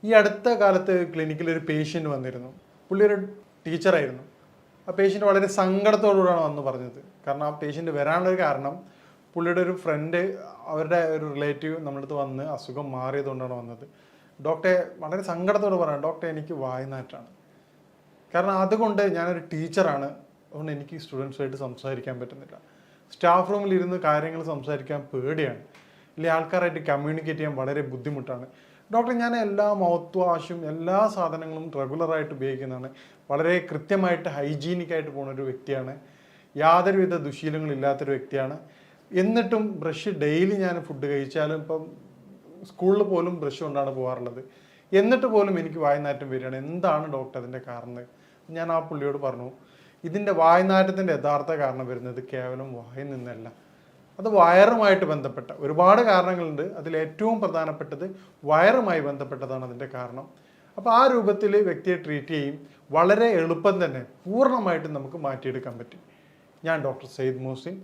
ഈ അടുത്ത കാലത്ത് ക്ലിനിക്കിൽ ഒരു പേഷ്യൻ്റ് വന്നിരുന്നു. പുള്ളി ഒരു ടീച്ചറായിരുന്നു. ആ പേഷ്യൻ്റ് വളരെ സങ്കടത്തോടുകൂടിയാണ് വന്ന് പറഞ്ഞത്. കാരണം ആ പേഷ്യൻ്റ് വരാനുള്ളൊരു കാരണം പുള്ളിയുടെ ഒരു ഫ്രണ്ട്, അവരുടെ ഒരു റിലേറ്റീവ് നമ്മുടെ അടുത്ത് വന്ന് അസുഖം മാറിയതുകൊണ്ടാണ് വന്നത്. ഡോക്ടറെ വളരെ സങ്കടത്തോട് പറയാം, ഡോക്ടറെ എനിക്ക് വായ്നാറ്റാണ്. കാരണം അതുകൊണ്ട് ഞാനൊരു ടീച്ചറാണ്, അതുകൊണ്ട് എനിക്ക് സ്റ്റുഡൻസുമായിട്ട് സംസാരിക്കാൻ പറ്റുന്നില്ല. സ്റ്റാഫ് റൂമിൽ ഇരുന്ന് കാര്യങ്ങൾ സംസാരിക്കാൻ പേടിയാണ്, ഇല്ലെങ്കിൽ ആൾക്കാരായിട്ട് കമ്മ്യൂണിക്കേറ്റ് ചെയ്യാൻ വളരെ ബുദ്ധിമുട്ടാണ്. ഡോക്ടർ, ഞാൻ എല്ലാ മൗത്ത് വാഷും എല്ലാ സാധനങ്ങളും റെഗുലറായിട്ട് ഉപയോഗിക്കുന്നതാണ്, വളരെ കൃത്യമായിട്ട് ഹൈജീനിക്കായിട്ട് പോകുന്ന ഒരു വ്യക്തിയാണ്, യാതൊരുവിധ ദുശീലങ്ങളില്ലാത്തൊരു വ്യക്തിയാണ്. എന്നിട്ടും ബ്രഷ് ഡെയിലി ഞാൻ ഫുഡ് കഴിച്ചാലും, ഇപ്പം സ്കൂളിൽ പോലും ബ്രഷ് കൊണ്ടാണ് പോകാറുള്ളത്, എന്നിട്ട് പോലും എനിക്ക് വായ്നാറ്റം വരികയാണ്. എന്താണ് ഡോക്ടർ അതിൻ്റെ കാരണം? ഞാൻ ആ പുള്ളിയോട് പറഞ്ഞു, ഇതിൻ്റെ വായ്നാറ്റത്തിൻ്റെ യഥാർത്ഥ കാരണം വരുന്നത് കേവലം വായിൽ നിന്നല്ല, അത് വയറുമായിട്ട് ബന്ധപ്പെട്ട ഒരുപാട് കാരണങ്ങളുണ്ട്. അതിൽ ഏറ്റവും പ്രധാനപ്പെട്ടത് വയറുമായി ബന്ധപ്പെട്ടതാണ് അതിൻ്റെ കാരണം. അപ്പോൾ ആ രൂപത്തിൽ വ്യക്തിയെ ട്രീറ്റ് ചെയ്യും, വളരെ എളുപ്പം തന്നെ പൂർണ്ണമായിട്ടും നമുക്ക് മാറ്റിയെടുക്കാൻ പറ്റും. ഞാൻ ഡോക്ടർ സയ്യിദ് മുഹസിൻ.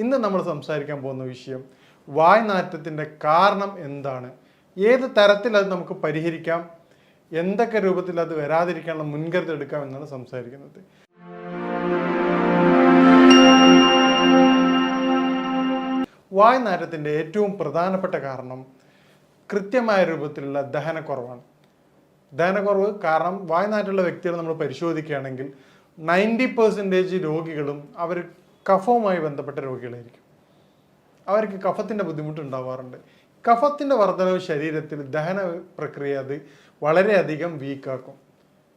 ഇന്ന് നമ്മൾ സംസാരിക്കാൻ പോകുന്ന വിഷയം വായ്നാറ്റത്തിൻ്റെ കാരണം എന്താണ്, ഏത് തരത്തിൽ അത് നമുക്ക് പരിഹരിക്കാം, എന്തൊക്കെ രൂപത്തിൽ അത് വരാതിരിക്കാനുള്ള മുൻകരുതൽ എടുക്കാം എന്നാണ് സംസാരിക്കുന്നത്. വായ്നാറ്റത്തിൻ്റെ ഏറ്റവും പ്രധാനപ്പെട്ട കാരണം കൃത്യമായ രൂപത്തിലുള്ള ദഹനക്കുറവാണ്. ദഹനക്കുറവ് കാരണം വായ്നാറ്റുള്ള വ്യക്തികളെ നമ്മൾ പരിശോധിക്കുകയാണെങ്കിൽ 90% രോഗികളും അവർ കഫവുമായി ബന്ധപ്പെട്ട രോഗികളായിരിക്കും. അവർക്ക് കഫത്തിൻ്റെ ബുദ്ധിമുട്ടുണ്ടാവാറുണ്ട്. കഫത്തിൻ്റെ വർധനവ് ശരീരത്തിൽ ദഹന പ്രക്രിയ അത് വളരെയധികം വീക്കാക്കും.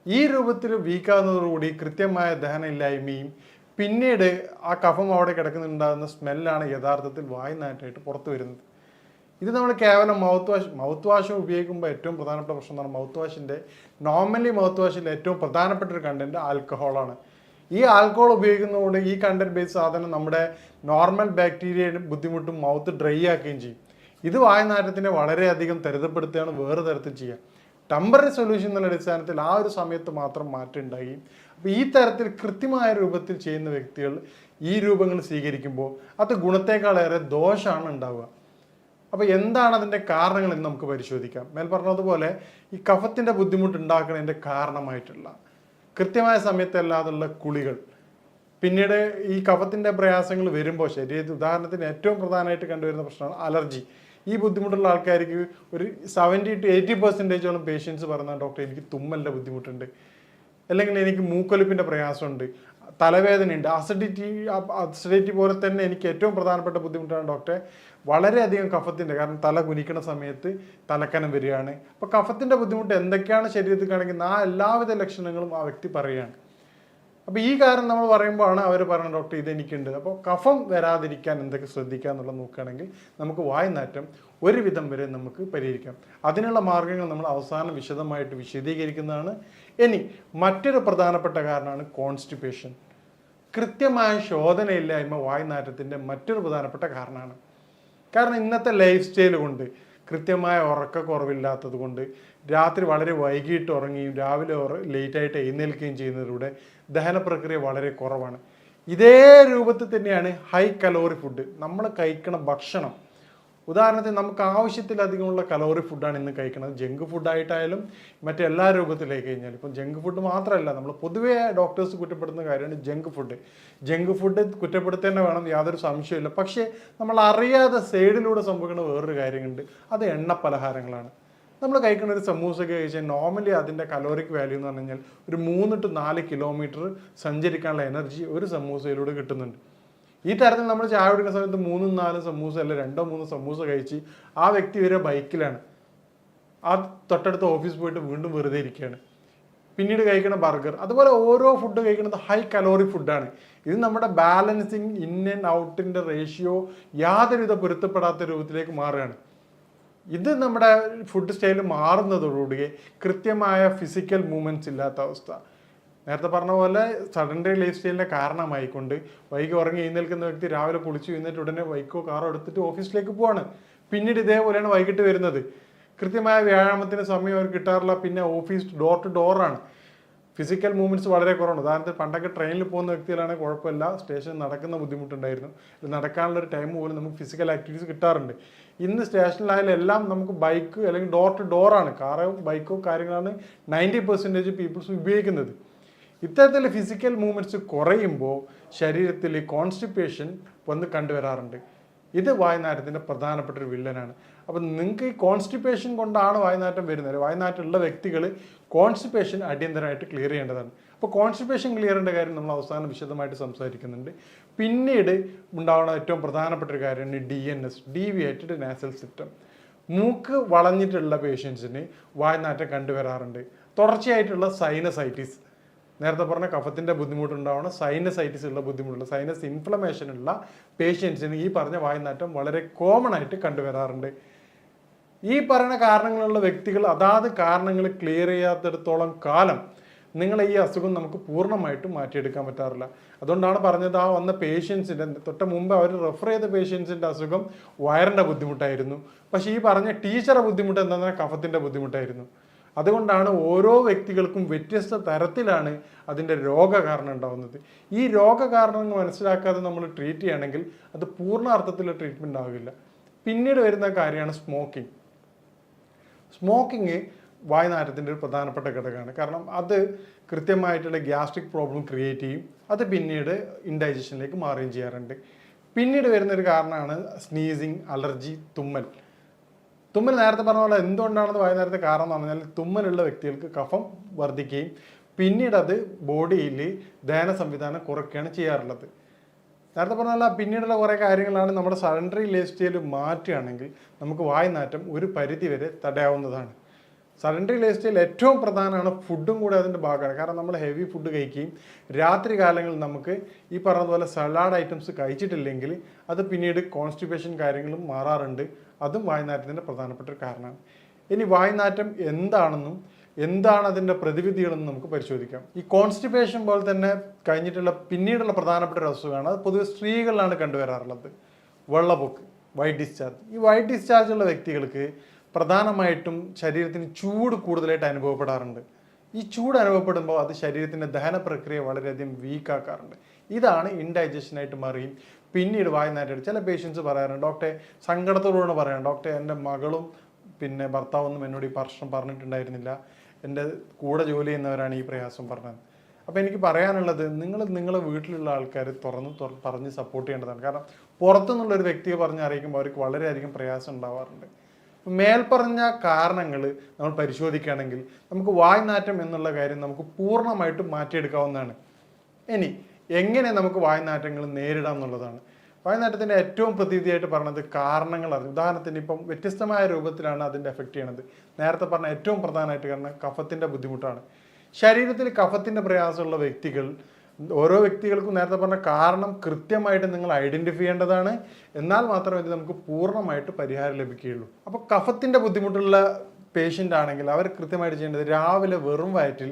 ഈ രൂപത്തിൽ വീക്കാകുന്നതോടുകൂടി കൃത്യമായ ദഹനമില്ലായ്മയും പിന്നീട് ആ കഫം അവിടെ കിടക്കുന്നുണ്ടാകുന്ന സ്മെല്ലാണ് യഥാർത്ഥത്തിൽ വായ്നാറ്റായിട്ട് പുറത്തു വരുന്നത്. ഇത് നമ്മൾ കേവലം മൗത്ത് വാഷ് ഉപയോഗിക്കുമ്പോൾ ഏറ്റവും പ്രധാനപ്പെട്ട പ്രശ്നം എന്ന് പറഞ്ഞാൽ നോർമലി മൗത്ത് വാഷിൻ്റെ ഏറ്റവും പ്രധാനപ്പെട്ട ഒരു കണ്ടന്റ് ആൽക്കഹോളാണ്. ഈ ആൽക്കഹോൾ ഉപയോഗിക്കുന്നതുകൊണ്ട് ഈ കണ്ടന്റ് ബേസ് സാധനം നമ്മുടെ നോർമൽ ബാക്ടീരിയയുടെ ബുദ്ധിമുട്ടും മൗത്ത് ഡ്രൈ ആക്കുകയും ചെയ്യും. ഇത് വായ്നാറ്റത്തിനെ വളരെയധികം ത്വരിതപ്പെടുത്തുകയാണ് വേറെ തരത്തിൽ ചെയ്യുക. ടെമ്പററി സൊല്യൂഷൻ എന്നുള്ള അടിസ്ഥാനത്തിൽ ആ ഒരു സമയത്ത് മാത്രം മാറ്റം ഉണ്ടാകുകയും, അപ്പോൾ ഈ തരത്തിൽ കൃത്യമായ രൂപത്തിൽ ചെയ്യുന്ന വ്യക്തികൾ ഈ രൂപങ്ങൾ സ്വീകരിക്കുമ്പോൾ അത് ഗുണത്തേക്കാളേറെ ദോഷമാണ് ഉണ്ടാവുക. അപ്പോൾ എന്താണ് അതിൻ്റെ കാരണങ്ങൾ എന്ന് നമുക്ക് പരിശോധിക്കാം. മേൽ പറഞ്ഞതുപോലെ ഈ കഫത്തിൻ്റെ ബുദ്ധിമുട്ട് ഉണ്ടാക്കുന്നതിൻ്റെ കാരണമായിട്ടുള്ള കൃത്യമായ സമയത്തല്ലാതുള്ള കുളികൾ, പിന്നീട് ഈ കഫത്തിൻ്റെ പ്രയാസങ്ങൾ വരുമ്പോൾ ശരീരത്തിൽ ഉദാഹരണത്തിന് ഏറ്റവും പ്രധാനമായിട്ട് കണ്ടുവരുന്ന പ്രശ്നമാണ് അലർജി. ഈ ബുദ്ധിമുട്ടുള്ള ആൾക്കാർക്ക് ഒരു 70 to 80% പേഷ്യൻസ് പറയുന്ന, ഡോക്ടർ എനിക്ക് തുമ്മലിൻ്റെ ബുദ്ധിമുട്ടുണ്ട്, അല്ലെങ്കിൽ എനിക്ക് മൂക്കൊലിപ്പിൻ്റെ പ്രയാസമുണ്ട്, തലവേദനയുണ്ട്, അസിഡിറ്റി പോലെ തന്നെ എനിക്ക് ഏറ്റവും പ്രധാനപ്പെട്ട ബുദ്ധിമുട്ടാണ് ഡോക്ടറെ വളരെയധികം കഫത്തിൻ്റെ, കാരണം തല കുനിക്കുന്ന സമയത്ത് തലക്കനം വരികയാണ്. അപ്പോൾ കഫത്തിൻ്റെ ബുദ്ധിമുട്ട് എന്തൊക്കെയാണ് ശരീരത്തിൽ കാണിക്കുന്നത് ആ എല്ലാവിധ ലക്ഷണങ്ങളും ആ വ്യക്തി പറയുകയാണ്. അപ്പോൾ ഈ കാരണം നമ്മൾ പറയുമ്പോഴാണ് അവർ പറയുന്നത്, ഡോക്ടർ ഇതെനിക്കുണ്ട്. അപ്പോൾ കഫം വരാതിരിക്കാൻ എന്തൊക്കെ ശ്രദ്ധിക്കുക എന്നുള്ളത് നോക്കുകയാണെങ്കിൽ നമുക്ക് വായ്നാറ്റം ഒരുവിധം വരെ നമുക്ക് പരിഹരിക്കാം. അതിനുള്ള മാർഗ്ഗങ്ങൾ നമ്മൾ അവസാനം വിശദമായിട്ട് വിശദീകരിക്കുന്നതാണ്. ഇനി മറ്റൊരു പ്രധാനപ്പെട്ട കാരണമാണ് കോൺസ്റ്റിപ്പേഷൻ. കൃത്യമായ ശോധനയില്ലായ്മ വായ്നാറ്റത്തിൻ്റെ മറ്റൊരു പ്രധാനപ്പെട്ട കാരണമാണ്. കാരണം ഇന്നത്തെ ലൈഫ് സ്റ്റൈൽ കൊണ്ട്, കൃത്യമായ ഉറക്കക്കുറവില്ലാത്തത് കൊണ്ട്, രാത്രി വളരെ വൈകിട്ട് ഉറങ്ങുകയും രാവിലെ ലേറ്റായിട്ട് എഴുന്നേൽക്കുകയും ചെയ്യുന്നതിലൂടെ ദഹന പ്രക്രിയ വളരെ കുറവാണ്. ഇതേ രൂപത്തിൽ തന്നെയാണ് ഹൈ കലോറി ഫുഡ്. നമ്മൾ കഴിക്കണ ഭക്ഷണം, ഉദാഹരണത്തിന് നമുക്ക് ആവശ്യത്തിലധികമുള്ള കലോറി ഫുഡാണ് ഇന്ന് കഴിക്കുന്നത്. ജങ്ക് ഫുഡായിട്ടായാലും മറ്റെല്ലാ രൂപത്തിലേക്ക് കഴിഞ്ഞാൽ, ഇപ്പം ജങ്ക് ഫുഡ് മാത്രമല്ല, നമ്മൾ പൊതുവേ ഡോക്ടേഴ്സ് കുറ്റപ്പെടുന്ന കാര്യമാണ് ജങ്ക് ഫുഡ്. ജങ്ക് ഫുഡ് കുറ്റപ്പെടുത്തേണ്ട വേണം, യാതൊരു സംശയമില്ല. പക്ഷേ നമ്മൾ അറിയാതെ സൈഡിലൂടെ സംഭവിക്കുന്ന വേറൊരു കാര്യമുണ്ട്, അത് എണ്ണ പലഹാരങ്ങളാണ്. നമ്മൾ കഴിക്കുന്ന ഒരു സമൂസയൊക്കെ കഴിച്ചാൽ നോർമലി അതിൻ്റെ കലോറിക് വാല്യൂ എന്ന് പറഞ്ഞു കഴിഞ്ഞാൽ ഒരു 3 to 4 കിലോമീറ്റർ സഞ്ചരിക്കാനുള്ള എനർജി ഒരു സമൂസയിലൂടെ കിട്ടുന്നുണ്ട്. ഈ തരത്തിൽ നമ്മൾ ചായ കുടിക്കുന്ന സമയത്ത് 3-4 സമൂസ അല്ല 2-3 സമൂസ കഴിച്ച് ആ വ്യക്തി വരെ ബൈക്കിലാണ്, ആ തൊട്ടടുത്ത ഓഫീസ് പോയിട്ട് വീണ്ടും വെറുതെ ഇരിക്കുകയാണ്. പിന്നീട് കഴിക്കുന്ന ബർഗർ, അതുപോലെ ഓരോ ഫുഡ് കഴിക്കുന്നത് ഹൈ കലോറി ഫുഡാണ്. ഇത് നമ്മുടെ ബാലൻസിങ് ഇൻ ആൻഡ് ഔട്ടിൻ്റെ റേഷ്യോ യാതൊരുവിധ പൊരുത്തപ്പെടാത്ത രൂപത്തിലേക്ക് മാറുകയാണ്. ഇത് നമ്മുടെ ഫുഡ് സ്റ്റൈൽ മാറുന്നതോടുകൂടി കൃത്യമായ ഫിസിക്കൽ മൂവ്മെൻറ്റ്സ് ഇല്ലാത്ത അവസ്ഥ, നേരത്തെ പറഞ്ഞ പോലെ സഡൻഡറി ലൈഫ് സ്റ്റൈലിൻ്റെ കാരണമായിക്കൊണ്ട് വൈകി ഉറങ്ങി എഴുന്നേൽക്കുന്ന വ്യക്തി രാവിലെ കുളിച്ച് എഴുന്നേറ്റ് ഉടനെ ബൈക്കോ കാറോ എടുത്തിട്ട് ഓഫീസിലേക്ക് പോവാണ്. പിന്നീട് ഇതേപോലെയാണ് വൈകിട്ട് വരുന്നത്. കൃത്യമായ വ്യായാമത്തിന് സമയം അവർ കിട്ടാറില്ല. പിന്നെ ഓഫീസ് ഡോർ ടു ഡോറാണ്. ഫിസിക്കൽ മൂവ്മെൻറ്റ്സ് വളരെ കുറവാണ്. ഉദാഹരണത്തിന് പണ്ടൊക്കെ ട്രെയിനിൽ പോകുന്ന വ്യക്തികളാണെങ്കിൽ കുഴപ്പമില്ല, സ്റ്റേഷനിൽ നടക്കുന്ന ബുദ്ധിമുട്ടുണ്ടായിരുന്നു, നടക്കാനുള്ള ഒരു ടൈം പോലും നമുക്ക് ഫിസിക്കൽ ആക്ടിവിറ്റീസ് കിട്ടാറുണ്ട്. ഇന്ന് സ്റ്റേഷനിലായാലും എല്ലാം നമുക്ക് ബൈക്ക് അല്ലെങ്കിൽ ഡോർ ടു ഡോറാണ്, കാറോ ബൈക്കോ കാര്യങ്ങളാണ് 90% പീപ്പിൾസ് ഉപയോഗിക്കുന്നത്. ഇത്തരത്തിൽ ഫിസിക്കൽ മൂവ്മെൻറ്റ്സ് കുറയുമ്പോൾ ശരീരത്തിൽ കോൺസ്റ്റിപ്പേഷൻ വന്ന് കണ്ടുവരാറുണ്ട്. ഇത് വായുനാറ്റത്തിൻ്റെ പ്രധാനപ്പെട്ട ഒരു വില്ലനാണ്. അപ്പം നിങ്ങൾക്ക് ഈ കോൺസ്റ്റിപ്പേഷൻ കൊണ്ടാണ് വായുനാറ്റം വരുന്നത്. വായുനാറ്റമുള്ള വ്യക്തികൾ കോൺസ്റ്റിപ്പേഷൻ അടിയന്തരമായിട്ട് ക്ലിയർ ചെയ്യേണ്ടതാണ്. അപ്പോൾ കോൺസ്റ്റിപ്പേഷൻ ക്ലിയർ ചെയ്യേണ്ട കാര്യം നമ്മൾ അവസാനം വിശദമായിട്ട് സംസാരിക്കുന്നുണ്ട്. പിന്നീട് ഉണ്ടാവുന്ന ഏറ്റവും പ്രധാനപ്പെട്ട ഒരു കാര്യമാണ് DNS, ഡീവിയേറ്റഡ് നാസൽ സിസ്റ്റം. മൂക്ക് വളഞ്ഞിട്ടുള്ള പേഷ്യൻസിന് വായുനാറ്റം കണ്ടുവരാറുണ്ട്. തുടർച്ചയായിട്ടുള്ള സൈനസൈറ്റിസ്, നേരത്തെ പറഞ്ഞ കഫത്തിൻ്റെ ബുദ്ധിമുട്ടുണ്ടാവണം, സൈനസൈറ്റിസ് ഉള്ള ബുദ്ധിമുട്ടുള്ള സൈനസ് ഇൻഫ്ലമേഷൻ ഉള്ള പേഷ്യൻസിന് ഈ പറഞ്ഞ വായുനാറ്റം വളരെ കോമൺ ആയിട്ട് കണ്ടുവരാറുണ്ട്. ഈ പറയുന്ന കാരണങ്ങളുള്ള വ്യക്തികൾ അതാത് കാരണങ്ങൾ ക്ലിയർ ചെയ്യാത്തിടത്തോളം കാലം നിങ്ങളെ ഈ അസുഖം നമുക്ക് പൂർണ്ണമായിട്ടും മാറ്റിയെടുക്കാൻ പറ്റാറില്ല. അതുകൊണ്ടാണ് പറഞ്ഞത്, ആ വന്ന പേഷ്യൻസിൻ്റെ തൊട്ട് മുമ്പ് അവർ റെഫർ ചെയ്ത പേഷ്യൻസിൻ്റെ അസുഖം വയറിൻ്റെ ബുദ്ധിമുട്ടായിരുന്നു. പക്ഷേ ഈ പറഞ്ഞ ടീച്ചറുടെ ബുദ്ധിമുട്ട് എന്താണെന്ന് കഫത്തിൻ്റെ ബുദ്ധിമുട്ടായിരുന്നു. അതുകൊണ്ടാണ് ഓരോ വ്യക്തികൾക്കും വ്യത്യസ്ത തരത്തിലാണ് അതിൻ്റെ രോഗകാരണം ഉണ്ടാകുന്നത്. ഈ രോഗകാരണങ്ങൾ മനസ്സിലാക്കാതെ നമ്മൾ ട്രീറ്റ് ചെയ്യുകയാണെങ്കിൽ അത് പൂർണ്ണാർത്ഥത്തിലുള്ള ട്രീറ്റ്മെൻറ്റ് ആകില്ല. പിന്നീട് വരുന്ന കാര്യമാണ് സ്മോക്കിംഗ്. സ്മോക്കിങ് വായുനാറ്റത്തിൻ്റെ ഒരു പ്രധാനപ്പെട്ട ഘടകമാണ്. കാരണം അത് കൃത്യമായിട്ടുള്ള ഗ്യാസ്ട്രിക് പ്രോബ്ലം ക്രിയേറ്റ് ചെയ്യും. അത് പിന്നീട് ഇൻഡൈജഷനിലേക്ക് മാറുകയും ചെയ്യാറുണ്ട്. പിന്നീട് വരുന്നൊരു കാരണമാണ് സ്നീസിങ്, അലർജി, തുമ്മൽ. തുമ്മൽ നേരത്തെ പറഞ്ഞ പോലെ എന്തുകൊണ്ടാണെന്ന് വായുനാറ്റത്തെ കാരണം എന്ന് പറഞ്ഞാൽ തുമ്മലുള്ള വ്യക്തികൾക്ക് കഫം വർദ്ധിക്കുകയും പിന്നീട് അത് ബോഡിയിൽ ദഹന സംവിധാനം കുറയ്ക്കുകയാണ് ചെയ്യാറുള്ളത്. നേരത്തെ പറഞ്ഞാൽ പിന്നീടുള്ള കുറേ കാര്യങ്ങളാണ് നമ്മുടെ സഡൻഡറി ലൈഫ് സ്റ്റൈൽ മാറ്റുകയാണെങ്കിൽ നമുക്ക് വായുനാറ്റം ഒരു പരിധി വരെ തടയാവുന്നതാണ്. സഡൻഡറി ലൈഫ് സ്റ്റൈൽ ഏറ്റവും പ്രധാനമാണ്, ഫുഡും കൂടെ അതിൻ്റെ ഭാഗമാണ്. കാരണം നമ്മൾ ഹെവി ഫുഡ് കഴിക്കുകയും രാത്രി കാലങ്ങളിൽ നമുക്ക് ഈ പറഞ്ഞതുപോലെ സലാഡ് ഐറ്റംസ് കഴിച്ചിട്ടില്ലെങ്കിൽ അത് പിന്നീട് കോൺസ്റ്റിപ്പേഷൻ കാര്യങ്ങളും മാറാറുണ്ട്. അതും വായുനാറ്റത്തിൻ്റെ പ്രധാനപ്പെട്ട ഒരു കാരണമാണ്. ഇനി വായുനാറ്റം എന്താണെന്നും എന്താണ് അതിൻ്റെ പ്രതിവിധികളെന്നും നമുക്ക് പരിശോധിക്കാം. ഈ കോൺസ്റ്റിപ്പേഷൻ പോലെ തന്നെ കഴിഞ്ഞിട്ടുള്ള പിന്നീടുള്ള പ്രധാനപ്പെട്ട ഒരു അസുഖമാണ്, അത് പൊതുവെ സ്ത്രീകളിലാണ് കണ്ടുവരാറുള്ളത്, വെള്ളപ്പൊക്ക്, വൈറ്റ് ഡിസ്ചാർജ്. ഈ വൈറ്റ് ഡിസ്ചാർജ് ഉള്ള വ്യക്തികൾക്ക് പ്രധാനമായിട്ടും ശരീരത്തിന് ചൂട് കൂടുതലായിട്ട് അനുഭവപ്പെടാറുണ്ട്. ഈ ചൂട് അനുഭവപ്പെടുമ്പോൾ അത് ശരീരത്തിൻ്റെ ദഹന പ്രക്രിയ വളരെയധികം വീക്കാക്കാറുണ്ട്. ഇതാണ് ഇൻഡൈജഷനായിട്ട് മാറുകയും പിന്നീട് വായുനാറ്റം. ചില പേഷ്യൻസ് പറയാറുണ്ട്, ഡോക്ടറെ സങ്കടത്തോടുകൂടെ പറയാം, ഡോക്ടറെ എൻ്റെ മകളും പിന്നെ ഭർത്താവൊന്നും എന്നോട് ഈ പ്രശ്നം പറഞ്ഞിട്ടുണ്ടായിരുന്നില്ല, എൻ്റെ കൂടെ ജോലി ചെയ്യുന്നവരാണ് ഈ പ്രയാസം പറഞ്ഞത്. അപ്പോൾ എനിക്ക് പറയാനുള്ളത്, നിങ്ങളെ വീട്ടിലുള്ള ആൾക്കാർ പറഞ്ഞ് സപ്പോർട്ട് ചെയ്യേണ്ടതാണ്. കാരണം പുറത്തുനിന്നുള്ളൊരു വ്യക്തിയെ പറഞ്ഞ് അറിയിക്കുമ്പോൾ അവർക്ക് വളരെയധികം പ്രയാസം ഉണ്ടാവാറുണ്ട്. മേൽപ്പറഞ്ഞ കാരണങ്ങൾ നമ്മൾ പരിശോധിക്കുകയാണെങ്കിൽ നമുക്ക് വായുനാറ്റം എന്നുള്ള കാര്യം നമുക്ക് പൂർണ്ണമായിട്ടും മാറ്റിയെടുക്കാവുന്നതാണ്. ഇനി എങ്ങനെ നമുക്ക് വായുനാറ്റങ്ങൾ നേരിടാം എന്നുള്ളതാണ്. വായുനാറ്റത്തിൻ്റെ ഏറ്റവും പ്രതിവിധിയായിട്ട് പറഞ്ഞത് കാരണങ്ങൾ അറിഞ്ഞു. ഉദാഹരണത്തിന് ഇപ്പം വ്യത്യസ്തമായ രൂപത്തിലാണ് അതിൻ്റെ എഫക്റ്റ് ചെയ്യണത്. നേരത്തെ പറഞ്ഞ ഏറ്റവും പ്രധാനമായിട്ട് കാരണം കഫത്തിൻ്റെ ബുദ്ധിമുട്ടാണ്. ശരീരത്തിൽ കഫത്തിൻ്റെ പ്രയാസമുള്ള വ്യക്തികൾ, ഓരോ വ്യക്തികൾക്കും നേരത്തെ പറഞ്ഞ കാരണം കൃത്യമായിട്ട് നിങ്ങൾ ഐഡൻറ്റിഫൈ ചെയ്യേണ്ടതാണ്. എന്നാൽ മാത്രമേ ഇത് നമുക്ക് പൂർണ്ണമായിട്ട് പരിഹാരം ലഭിക്കുകയുള്ളൂ. അപ്പോൾ കഫത്തിൻ്റെ ബുദ്ധിമുട്ടുള്ള പേഷ്യൻ്റ് ആണെങ്കിൽ അവർ കൃത്യമായിട്ട് ചെയ്യേണ്ടത്, രാവിലെ വെറും വയറ്റിൽ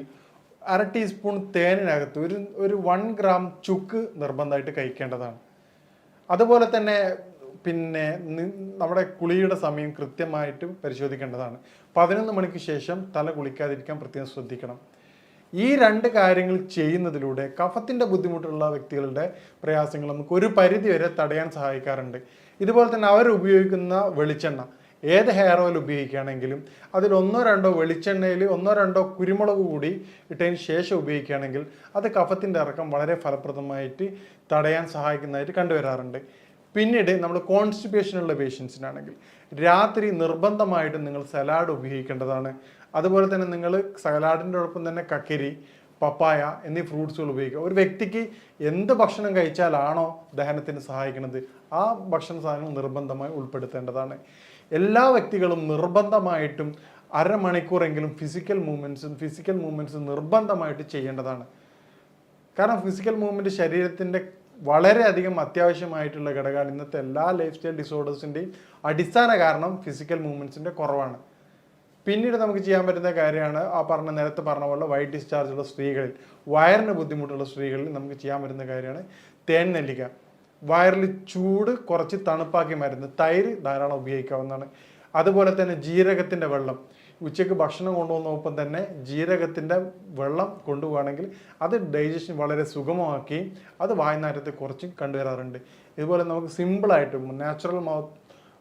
1/2 ടീസ്പൂൺ തേനിനകത്ത് ഒരു 1 ഗ്രാം ചുക്ക് നിർബന്ധമായിട്ട് കഴിക്കേണ്ടതാണ്. അതുപോലെ തന്നെ പിന്നെ നമ്മുടെ കുളിയുടെ സമയം കൃത്യമായിട്ട് പരിശോധിക്കേണ്ടതാണ്. 11 മണിക്ക് ശേഷം തല കുളിക്കാതിരിക്കാൻ പ്രത്യേകം ശ്രദ്ധിക്കണം. ഈ 2 കാര്യങ്ങൾ ചെയ്യുന്നതിലൂടെ കഫത്തിൻ്റെ ബുദ്ധിമുട്ടുള്ള വ്യക്തികളുടെ പ്രയാസങ്ങൾ നമുക്ക് ഒരു പരിധി വരെ തടയാൻ സഹായിക്കാറുണ്ട്. ഇതുപോലെ തന്നെ അവർ ഉപയോഗിക്കുന്ന വെളിച്ചെണ്ണ, ഏത് ഹെയർ ഓയിൽ ഉപയോഗിക്കുകയാണെങ്കിലും അതിൽ 1-2 വെളിച്ചെണ്ണയിൽ 1-2 കുരുമുളക് കൂടി ഇട്ടതിന് ശേഷം ഉപയോഗിക്കുകയാണെങ്കിൽ അത് കഫത്തിൻ്റെ ഇറക്കം വളരെ ഫലപ്രദമായിട്ട് തടയാൻ സഹായിക്കുന്നതായിട്ട് കണ്ടുവരാറുണ്ട്. പിന്നീട് നമ്മൾ കോൺസ്റ്റിപ്പേഷനുള്ള പേഷ്യൻസിനാണെങ്കിൽ രാത്രി നിർബന്ധമായിട്ടും നിങ്ങൾ സലാഡ് ഉപയോഗിക്കേണ്ടതാണ്. അതുപോലെ തന്നെ നിങ്ങൾ സലാഡിൻ്റെ ഒപ്പം തന്നെ കക്കിരി, പപ്പായ എന്നീ ഫ്രൂട്ട്സുകൾ ഉപയോഗിക്കുക. ഒരു വ്യക്തിക്ക് എന്ത് ഭക്ഷണം കഴിച്ചാലാണോ ദഹനത്തിന് സഹായിക്കുന്നത് ആ ഭക്ഷണ സാധനങ്ങൾ നിർബന്ധമായി ഉൾപ്പെടുത്തേണ്ടതാണ്. എല്ലാ വ്യക്തികളും നിർബന്ധമായിട്ടും 1/2 മണിക്കൂറെങ്കിലും ഫിസിക്കൽ മൂവ്മെൻറ്റ്സ് നിർബന്ധമായിട്ട് ചെയ്യേണ്ടതാണ്. കാരണം ഫിസിക്കൽ മൂവ്മെൻറ്റ് ശരീരത്തിൻ്റെ വളരെയധികം അത്യാവശ്യമായിട്ടുള്ള ഘടകമാണ്. ഇന്നത്തെ എല്ലാ ലൈഫ് സ്റ്റൈൽ ഡിസോർഡേഴ്സിൻ്റെയും അടിസ്ഥാന കാരണം ഫിസിക്കൽ മൂവ്മെൻറ്റ്സിൻ്റെ കുറവാണ്. പിന്നീട് നമുക്ക് ചെയ്യാൻ പറ്റുന്ന കാര്യമാണ് നേരത്തെ പറഞ്ഞ പോലെ വൈറ്റ് ഡിസ്ചാർജ് ഉള്ള സ്ത്രീകളിൽ, വയറിന് ബുദ്ധിമുട്ടുള്ള സ്ത്രീകളിൽ നമുക്ക് ചെയ്യാൻ പറ്റുന്ന കാര്യമാണ് തേൻ നെല്ലിക്ക. വയറിൽ ചൂട് കുറച്ച് തണുപ്പാക്കി മരുന്ന്, തൈര് ധാരാളം ഉപയോഗിക്കാവുന്നതാണ്. അതുപോലെ തന്നെ ജീരകത്തിൻ്റെ വെള്ളം. ഉച്ചയ്ക്ക് ഭക്ഷണം കൊണ്ടുപോകുന്നൊപ്പം തന്നെ ജീരകത്തിൻ്റെ വെള്ളം കൊണ്ടുപോവുകയാണെങ്കിൽ അത് ഡൈജഷൻ വളരെ സുഗമമാക്കുകയും അത് വായുനാറ്റത്തെ കുറച്ചും കണ്ടുവരാറുണ്ട്. ഇതുപോലെ നമുക്ക് സിമ്പിളായിട്ട് നാച്ചുറൽ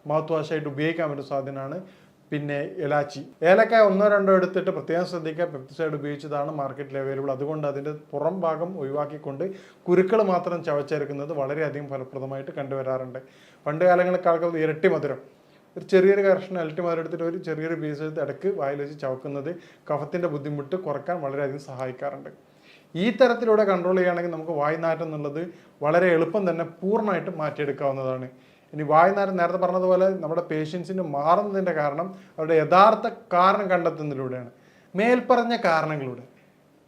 മൗത്ത് വാഷായിട്ട് ഉപയോഗിക്കാൻ പറ്റുന്ന സാധനമാണ് പിന്നെ ഇലാച്ചി. ഏലക്കായ 1-2 എടുത്തിട്ട് പ്രത്യേകം ശ്രദ്ധിക്കുക, പെപ്റ്റിസൈഡ് ഉപയോഗിച്ചതാണ് മാർക്കറ്റിൽ അവൈലബിൾ. അതുകൊണ്ട് അതിൻ്റെ പുറം ഭാഗം ഒഴിവാക്കിക്കൊണ്ട് കുരുക്കൾ മാത്രം ചവച്ചേർക്കുന്നത് വളരെയധികം ഫലപ്രദമായിട്ട് കണ്ടുവരാറുണ്ട്. പണ്ട് കാലങ്ങളിലൊക്കെ ആൾക്കാർ ഇരട്ടി മധുരം, ഒരു ചെറിയൊരു കഷ്ണം ഇരട്ടി മധുരം എടുത്തിട്ട് ഒരു ചെറിയൊരു പീസ് എടുത്ത് ഇടയ്ക്ക് വായിൽ വെച്ച് ചവക്കുന്നത് കഫത്തിൻ്റെ ബുദ്ധിമുട്ട് കുറക്കാൻ വളരെയധികം സഹായിക്കാറുണ്ട്. ഈ തരത്തിലൂടെ കൺട്രോൾ ചെയ്യുകയാണെങ്കിൽ നമുക്ക് വായുനാറ്റം എന്നുള്ളത് വളരെ എളുപ്പം തന്നെ പൂർണ്ണമായിട്ട് മാറ്റിയെടുക്കാവുന്നതാണ്. ഇനി വായുനാറ്റം നേരത്തെ പറഞ്ഞതുപോലെ നമ്മുടെ പേഷ്യൻസിന് മാറുന്നതിൻ്റെ കാരണം അവരുടെ യഥാർത്ഥ കാരണം കണ്ടെത്തുന്നതിലൂടെയാണ്. മേൽപ്പറഞ്ഞ കാരണങ്ങളിലൂടെ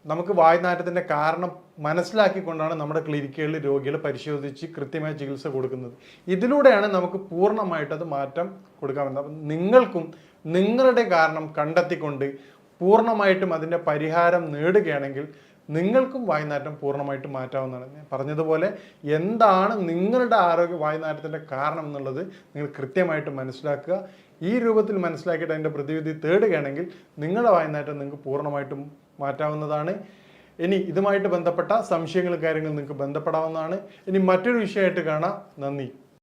നമുക്ക് വായുനാറ്റത്തിൻ്റെ കാരണം മനസ്സിലാക്കിക്കൊണ്ടാണ് നമ്മുടെ ക്ലിനിക്കുകളിൽ രോഗികളെ പരിശോധിച്ച് കൃത്യമായ ചികിത്സ കൊടുക്കുന്നത്. ഇതിലൂടെയാണ് നമുക്ക് പൂർണ്ണമായിട്ട് അത് മാറ്റം കൊടുക്കാൻ പറ്റുന്നത്. അപ്പം നിങ്ങൾക്കും നിങ്ങളുടെ കാരണം കണ്ടെത്തിക്കൊണ്ട് പൂർണ്ണമായിട്ടും അതിൻ്റെ പരിഹാരം നേടുകയാണെങ്കിൽ നിങ്ങൾക്കും വായുനാറ്റം പൂർണ്ണമായിട്ട് മാറ്റാവുന്നതാണ്. ഞാൻ പറഞ്ഞതുപോലെ എന്താണ് നിങ്ങളുടെ വായുനാറ്റത്തിൻ്റെ കാരണം എന്നുള്ളത് നിങ്ങൾ കൃത്യമായിട്ട് മനസ്സിലാക്കുക. ഈ രൂപത്തിൽ മനസ്സിലാക്കിയിട്ട് അതിൻ്റെ പ്രതിവിധി തേടുകയാണെങ്കിൽ നിങ്ങളുടെ വായുനാറ്റം നിങ്ങൾക്ക് പൂർണ്ണമായിട്ടും മാറ്റാവുന്നതാണ്. ഇനി ഇതുമായിട്ട് ബന്ധപ്പെട്ട സംശയങ്ങളും കാര്യങ്ങളും നിങ്ങൾക്ക് ബന്ധപ്പെടാവുന്നതാണ്. ഇനി മറ്റൊരു വിഷയമായിട്ട് കാണാം. നന്ദി.